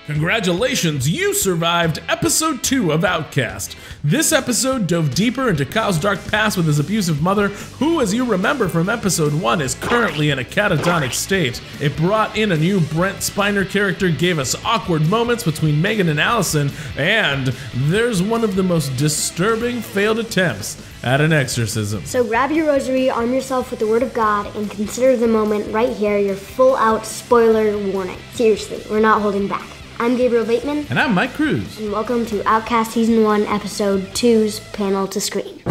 Congratulations, you survived episode 2 of Outcast. This episode dove deeper into Kyle's dark past with his abusive mother, who, as you remember from episode 1, is currently in a catatonic state. It brought in a new Brent Spiner character, gave us awkward moments between Megan and Allison, and there's one of the most disturbing failed attempts at an exorcism. So grab your rosary, arm yourself with the word of God, and consider the moment right here your full-out spoiler warning. Seriously, we're not holding back. I'm Gabriel Bateman. And I'm Mike Cruz. And welcome to Outcast Season 1, Episode 2's Panel to Screen.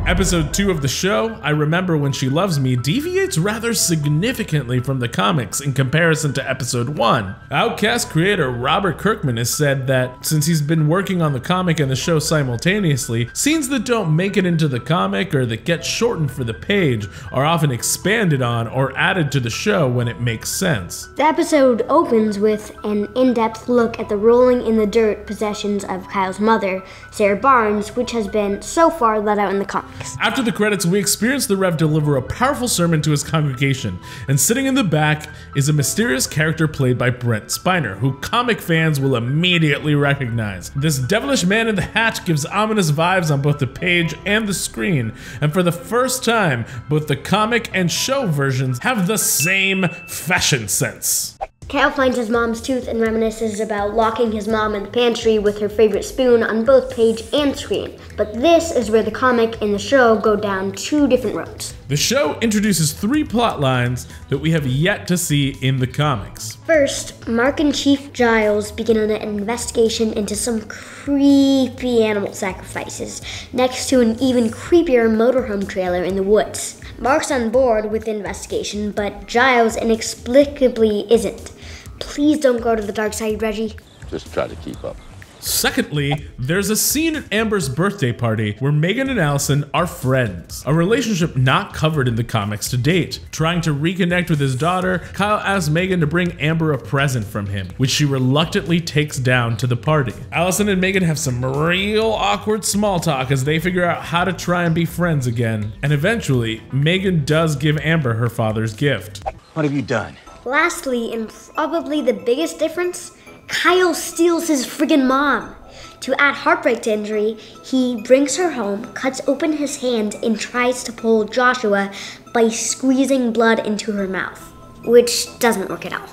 Episode 2 of the show, I Remember When She Loves Me, deviates rather significantly from the comics in comparison to episode 1. Outcast creator Robert Kirkman has said that since he's been working on the comic and the show simultaneously, scenes that don't make it into the comic or that get shortened for the page are often expanded on or added to the show when it makes sense. The episode opens with an in-depth look at the rolling in the dirt possessions of Kyle's mother, Sarah Barnes, which has been so far let out in the comics. After the credits, we experience the Rev deliver a powerful sermon to his congregation, and sitting in the back is a mysterious character played by Brent Spiner, who comic fans will immediately recognize. This devilish man in the hat gives ominous vibes on both the page and the screen, and for the first time, both the comic and show versions have the same fashion sense. Kyle finds his mom's tooth and reminisces about locking his mom in the pantry with her favorite spoon on both page and screen. But this is where the comic and the show go down two different roads. The show introduces 3 plot lines that we have yet to see in the comics. First, Mark and Chief Giles begin an investigation into some creepy animal sacrifices next to an even creepier motorhome trailer in the woods. Mark's on board with the investigation, but Giles inexplicably isn't. Please don't go to the dark side, Reggie. Just try to keep up. Secondly, there's a scene at Amber's birthday party where Megan and Allison are friends, a relationship not covered in the comics to date. Trying to reconnect with his daughter, Kyle asks Megan to bring Amber a present from him, which she reluctantly takes down to the party. Allison and Megan have some real awkward small talk as they figure out how to try and be friends again, and eventually, Megan does give Amber her father's gift. What have you done? Lastly, and probably the biggest difference, Kyle steals his friggin' mom. To add heartbreak to injury, he brings her home, cuts open his hand, and tries to pull Joshua by squeezing blood into her mouth, which doesn't work at all.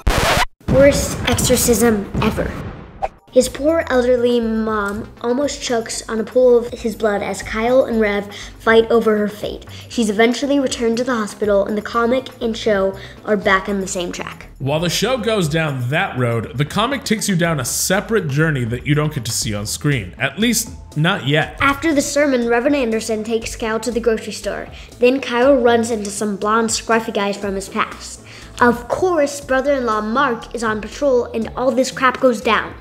Worst exorcism ever. His poor elderly mom almost chokes on a pool of his blood as Kyle and Rev fight over her fate. She's eventually returned to the hospital, and the comic and show are back on the same track. While the show goes down that road, the comic takes you down a separate journey that you don't get to see on screen. At least, not yet. After the sermon, Reverend Anderson takes Kyle to the grocery store. Then Kyle runs into some blonde, scruffy guys from his past. Of course, brother-in-law Mark is on patrol, and all this crap goes down.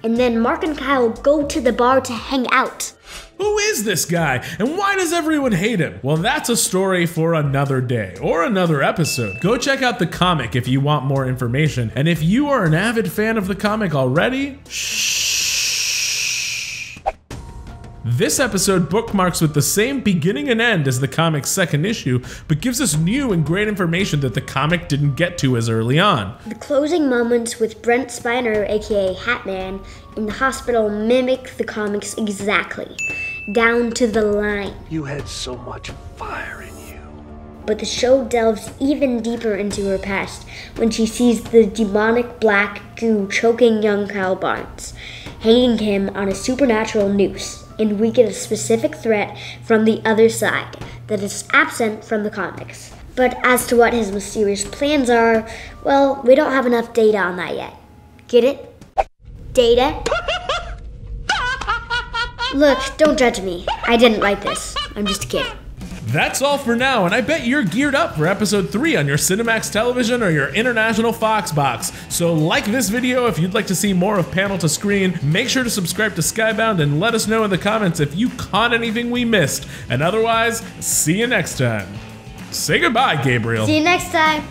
And then Mark and Kyle go to the bar to hang out. Who is this guy, and why does everyone hate him? Well, that's a story for another day, or another episode. Go check out the comic if you want more information, and if you are an avid fan of the comic already, shh. This episode bookmarks with the same beginning and end as the comic's second issue, but gives us new and great information that the comic didn't get to as early on. The closing moments with Brent Spiner, aka Hatman, in the hospital mimic the comics exactly, down to the line. You had so much fire in you. But the show delves even deeper into her past when she sees the demonic black goo choking young Kyle Barnes, hanging him on a supernatural noose. And we get a specific threat from the other side that is absent from the comics. But as to what his mysterious plans are, well, we don't have enough data on that yet. Get it? Data? Look, don't judge me. I didn't write this. I'm just a kid. That's all for now, and I bet you're geared up for episode 3 on your Cinemax television or your international Fox box. So like this video if you'd like to see more of Panel to Screen, make sure to subscribe to Skybound and let us know in the comments if you caught anything we missed. And otherwise, see you next time. Say goodbye, Gabriel. See you next time.